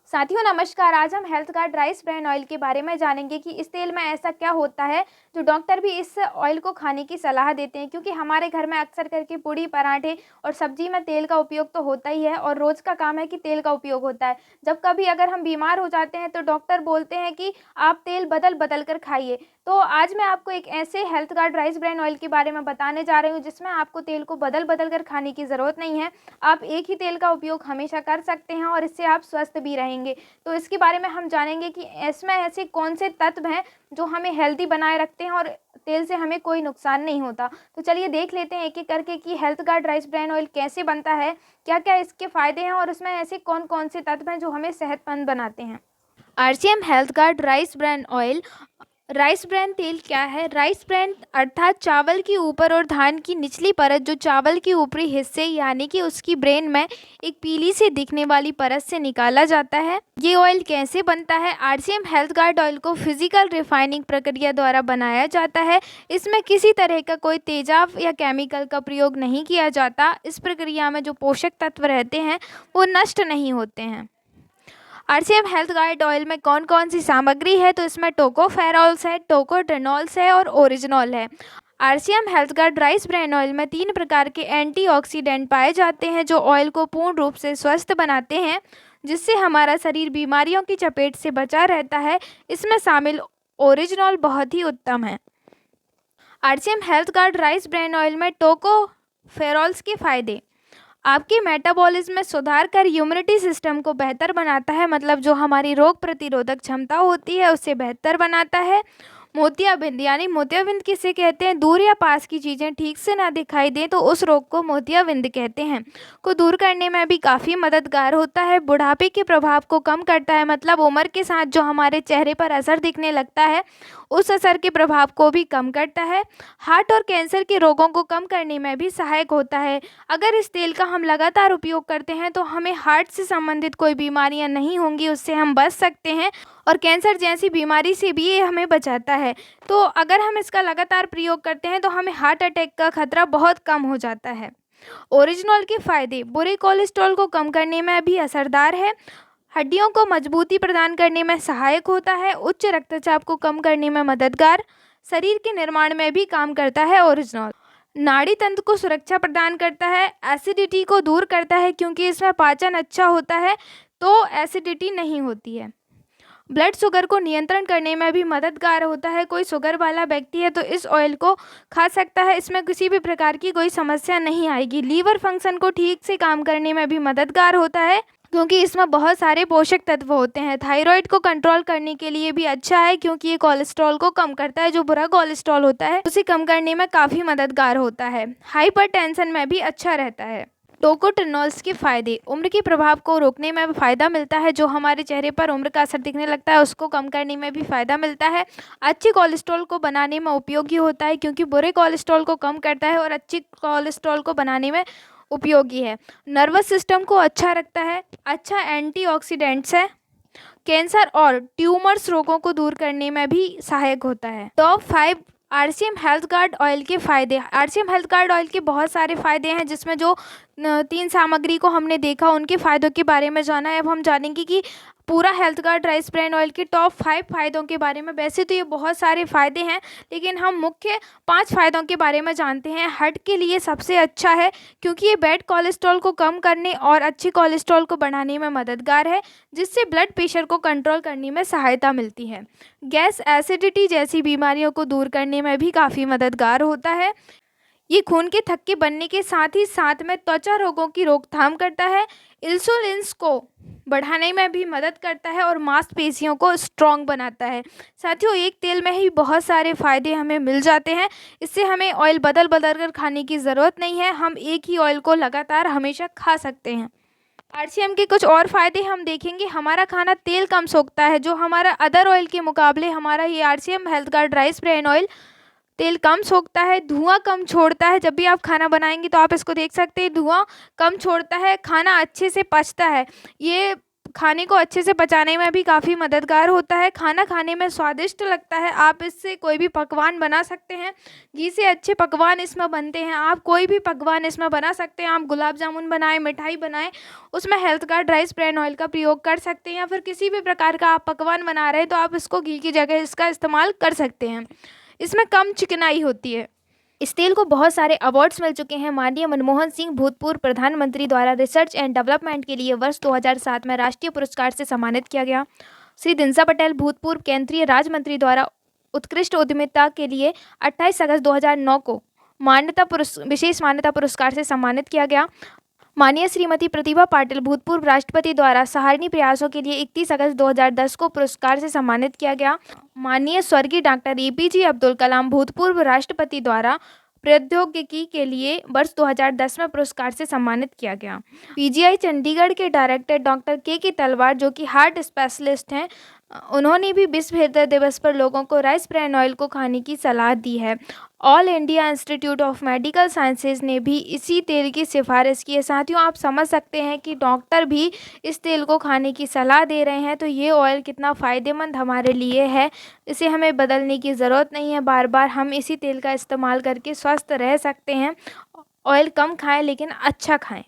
साथियों नमस्कार। आज हम health guard rice bran oil के बारे में जानेंगे कि इस तेल में ऐसा क्या होता है जो डॉक्टर भी इस ऑयल को खाने की सलाह देते हैं, क्योंकि हमारे घर में अक्सर करके पूड़ी पराठे और सब्जी में तेल का उपयोग तो होता ही है और रोज़ का काम है कि तेल का उपयोग होता है। जब कभी अगर हम बीमार हो जाते हैं तो डॉक्टर बोलते हैं कि आप तेल बदल बदल कर खाइए। तो आज मैं आपको एक ऐसे health guard rice bran oil के बारे में बताने जा रही हूँ जिसमें आपको तेल को बदल बदल कर खाने की ज़रूरत नहीं है। आप एक ही तेल का उपयोग हमेशा कर सकते हैं और इससे आप स्वस्थ भी रहेंगे। तो इसके बारे में हम जानेंगे कि इसमें ऐसे कौन से तत्व हैं जो हमें हेल्दी बनाए रखते हैं और तेल से हमें कोई नुकसान नहीं होता। तो चलिए देख लेते हैं एक एक करके कि health guard rice bran oil कैसे बनता है, क्या क्या इसके फ़ायदे हैं और इसमें ऐसे कौन कौन से तत्व हैं जो हमें सेहतमंद बनाते हैं। RCM health guard rice bran oil. Rice bran तेल क्या है? राइस ब्रान अर्थात चावल की ऊपर और धान की निचली परत जो चावल के ऊपरी हिस्से यानी कि उसकी ब्रेन में एक पीली से दिखने वाली परत से निकाला जाता है। ये ऑयल कैसे बनता है? आरसीएम हेल्थ गार्ड ऑयल को फिजिकल रिफाइनिंग प्रक्रिया द्वारा बनाया जाता है। इसमें किसी तरह का कोई तेजाब या केमिकल का प्रयोग नहीं किया जाता। इस प्रक्रिया में जो पोषक तत्व रहते हैं वो नष्ट नहीं होते हैं। आरसीएम हेल्थ गार्ड ऑयल में कौन कौन सी सामग्री है? तो इसमें टोकोफेरॉल्स है, टोकोट्रेनॉल्स है और ओरिजिनॉल है। RCM health guard rice bran oil में 3 प्रकार के एंटीऑक्सीडेंट पाए जाते हैं जो ऑयल को पूर्ण रूप से स्वस्थ बनाते हैं, जिससे हमारा शरीर बीमारियों की चपेट से बचा रहता है। इसमें शामिल ओरिजिनॉल बहुत ही उत्तम है। RCM health guard rice bran oil में टोकोफेरॉल्स के फायदे। आपके मेटाबॉलिज्म में सुधार कर इम्यूनिटी सिस्टम को बेहतर बनाता है, मतलब जो हमारी रोग प्रतिरोधक क्षमता होती है उसे बेहतर बनाता है। मोतियाबिंद यानी मोतियाबिंद किसे कहते हैं? दूर या पास की चीज़ें ठीक से ना दिखाई दें तो उस रोग को मोतियाबिंद कहते हैं, को दूर करने में भी काफ़ी मददगार होता है। बुढ़ापे के प्रभाव को कम करता है, मतलब उम्र के साथ जो हमारे चेहरे पर असर दिखने लगता है उस असर के प्रभाव को भी कम करता है। हार्ट और कैंसर के रोगों को कम करने में भी सहायक होता है। अगर इस तेल का हम लगातार उपयोग करते हैं तो हमें हार्ट से संबंधित कोई बीमारियां नहीं होंगी, उससे हम बच सकते हैं और कैंसर जैसी बीमारी से भी ये हमें बचाता है। तो अगर हम इसका लगातार प्रयोग करते हैं तो हमें हार्ट अटैक का खतरा बहुत कम हो जाता है। ओरिजिनॉल के फायदे। बुरे कोलेस्ट्रॉल को कम करने में भी असरदार है, हड्डियों को मजबूती प्रदान करने में सहायक होता है, उच्च रक्तचाप को कम करने में मददगार, शरीर के निर्माण में भी काम करता है। ओरिजिनॉल नाड़ी तंत्र को सुरक्षा प्रदान करता है, एसिडिटी को दूर करता है क्योंकि इसमें पाचन अच्छा होता है तो एसिडिटी नहीं होती है। ब्लड शुगर को नियंत्रण करने में भी मददगार होता है। कोई शुगर वाला व्यक्ति है तो इस ऑयल को खा सकता है, इसमें किसी भी प्रकार की कोई समस्या नहीं आएगी। लीवर फंक्शन को ठीक से काम करने में भी मददगार होता है क्योंकि इसमें बहुत सारे पोषक तत्व होते हैं। थायराइड को कंट्रोल करने के लिए भी अच्छा है क्योंकि ये कोलेस्ट्रॉल को कम करता है, जो बुरा कोलेस्ट्रॉल होता है उसे कम करने में काफ़ी मददगार होता है। हाइपरटेंशन में भी अच्छा रहता है। टोकोट्रेनॉल्स के फायदे। उम्र के प्रभाव को रोकने में फ़ायदा मिलता है, जो हमारे चेहरे पर उम्र का असर दिखने लगता है उसको कम करने में भी फ़ायदा मिलता है। अच्छे कोलेस्ट्रॉल को बनाने में उपयोगी होता है क्योंकि बुरे कोलेस्ट्रॉल को कम करता है और अच्छी कोलेस्ट्रॉल को बनाने में उपयोगी है। नर्वस सिस्टम को अच्छा रखता है, अच्छा एंटीऑक्सीडेंट्स है, कैंसर और ट्यूमर्स रोगों को दूर करने में भी सहायक होता है। Top 5 RCM health guard oil के फ़ायदे। आरसीएम हेल्थ गार्ड ऑयल के बहुत सारे फ़ायदे हैं, जिसमें जो 3 सामग्री को हमने देखा उनके फ़ायदों के बारे में जाना है। अब हम जानेंगे कि पूरा health guard rice bran oil के टॉप 5 फ़ायदों के बारे में। वैसे तो ये बहुत सारे फ़ायदे हैं लेकिन हम मुख्य 5 फ़ायदों के बारे में जानते हैं। हार्ट के लिए सबसे अच्छा है क्योंकि ये बैड कोलेस्ट्रॉल को कम करने और अच्छे कोलेस्ट्रॉल को बढ़ाने में मददगार है, जिससे ब्लड प्रेशर को कंट्रोल करने में सहायता मिलती है। गैस एसिडिटी जैसी बीमारियों को दूर करने में भी काफ़ी मददगार होता है। ये खून के थक्के बनने के साथ ही साथ में त्वचा रोगों की रोकथाम करता है, इंसुलिन को बढ़ाने में भी मदद करता है और मांसपेशियों को स्ट्रॉन्ग बनाता है। साथियों, एक तेल में ही बहुत सारे फ़ायदे हमें मिल जाते हैं, इससे हमें ऑयल बदल बदल कर खाने की ज़रूरत नहीं है, हम एक ही ऑयल को लगातार हमेशा खा सकते हैं। आरसीएम के कुछ और फ़ायदे हम देखेंगे। हमारा खाना तेल कम सोखता है, जो हमारा अदर ऑयल के मुकाबले हमारा ये RCM health guard rice bran oil तेल कम सोखता है, धुआं कम छोड़ता है। जब भी आप खाना बनाएंगे तो आप इसको देख सकते हैं, धुआं कम छोड़ता है, खाना अच्छे से पचता है। ये खाने को अच्छे से पचाने में भी काफ़ी मददगार होता है। खाना खाने में स्वादिष्ट लगता है। आप इससे कोई भी पकवान बना सकते हैं। घी से अच्छे पकवान इसमें बनते हैं। आप कोई भी पकवान इसमें बना सकते हैं। आप गुलाब जामुन बनाएं, मिठाई बनाएं, उसमें health guard rice bran oil का प्रयोग कर सकते हैं। या फिर किसी भी प्रकार का आप पकवान बना रहे हैं तो आप इसको घी की जगह इसका इस्तेमाल कर सकते हैं। इसमें कम चिकनाई होती है। इस तेल को बहुत सारे अवार्ड्स मिल चुके हैं। माननीय मनमोहन सिंह भूतपूर्व प्रधानमंत्री द्वारा रिसर्च एंड डेवलपमेंट के लिए वर्ष 2007 में राष्ट्रीय पुरस्कार से सम्मानित किया गया। श्री दिनसा पटेल भूतपूर्व केंद्रीय राज्य मंत्री द्वारा उत्कृष्ट उद्यमिता के लिए 28 अगस्त 2009 को विशेष मान्यता पुरस्कार से सम्मानित किया गया। माननीय श्रीमती प्रतिभा पाटिल भूतपूर्व राष्ट्रपति द्वारा सराहनीय प्रयासों के लिए 31 अगस्त 2010 को पुरस्कार से सम्मानित किया गया। माननीय स्वर्गीय डॉक्टर एपीजे अब्दुल कलाम भूतपूर्व राष्ट्रपति द्वारा प्रौद्योगिकी के लिए वर्ष 2010 में पुरस्कार से सम्मानित किया गया। पीजीआई चंडीगढ़ के डायरेक्टर डॉक्टर के तलवार, जो कि हार्ट स्पेशलिस्ट हैं, उन्होंने भी विश्व हृदय दिवस पर लोगों को राइस ब्रान ऑयल को खाने की सलाह दी है। All India institute of medical sciences ने भी इसी तेल की सिफारिश की है। साथियों, आप समझ सकते हैं कि डॉक्टर भी इस तेल को खाने की सलाह दे रहे हैं, तो ये ऑयल कितना फ़ायदेमंद हमारे लिए है। इसे हमें बदलने की ज़रूरत नहीं है। बार बार हम इसी तेल का इस्तेमाल करके स्वस्थ रह सकते हैं। ऑयल कम खाएं लेकिन अच्छा खाएं।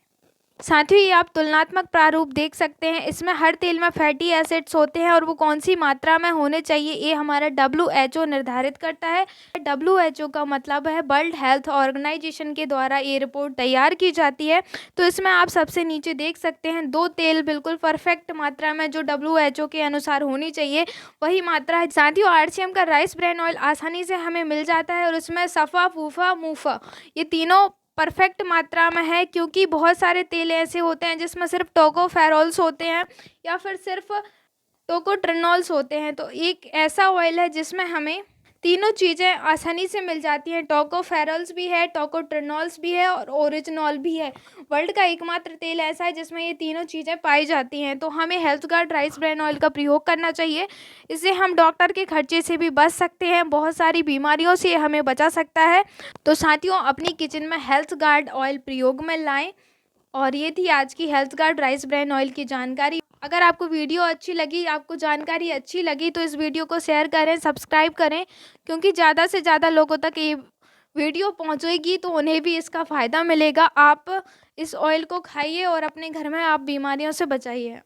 साथियों, ये आप तुलनात्मक प्रारूप देख सकते हैं। इसमें हर तेल में फैटी एसिड्स होते हैं और वो कौन सी मात्रा में होने चाहिए ये हमारा WHO निर्धारित करता है। WHO का मतलब है वर्ल्ड हेल्थ ऑर्गेनाइजेशन के द्वारा ये रिपोर्ट तैयार की जाती है। तो इसमें आप सबसे नीचे देख सकते हैं 2 तेल बिल्कुल परफेक्ट मात्रा में जो WHO के अनुसार होनी चाहिए वही मात्रा है। साथियों, RCM का राइस ब्रान ऑयल आसानी से हमें मिल जाता है और उसमें सफ़ा, फूफा, मूफा ये तीनों परफेक्ट मात्रा में है, क्योंकि बहुत सारे तेल ऐसे होते हैं जिसमें सिर्फ टोकोफेरोल्स होते हैं या फिर सिर्फ टोकोट्रिनॉल्स होते हैं। तो एक ऐसा ऑयल है जिसमें हमें तीनों चीज़ें आसानी से मिल जाती हैं। टोकोफेरोल्स भी है, टोकोट्रिनॉल्स भी है और ओरिजिनॉल भी है। वर्ल्ड का एकमात्र तेल ऐसा है जिसमें ये तीनों चीज़ें पाई जाती हैं। तो हमें health guard rice bran oil का प्रयोग करना चाहिए। इससे हम डॉक्टर के खर्चे से भी बच सकते हैं, बहुत सारी बीमारियों से हमें बचा सकता है। तो साथियों, अपनी किचन में हेल्थ गार्ड ऑयल प्रयोग में लाएं। और ये थी आज की health guard rice bran oil की जानकारी। अगर आपको वीडियो अच्छी लगी, आपको जानकारी अच्छी लगी, तो इस वीडियो को शेयर करें, सब्सक्राइब करें, क्योंकि ज़्यादा से ज़्यादा लोगों तक ये वीडियो पहुंचेगी तो उन्हें भी इसका फ़ायदा मिलेगा। आप इस ऑयल को खाइए और अपने घर में आप बीमारियों से बचाइए।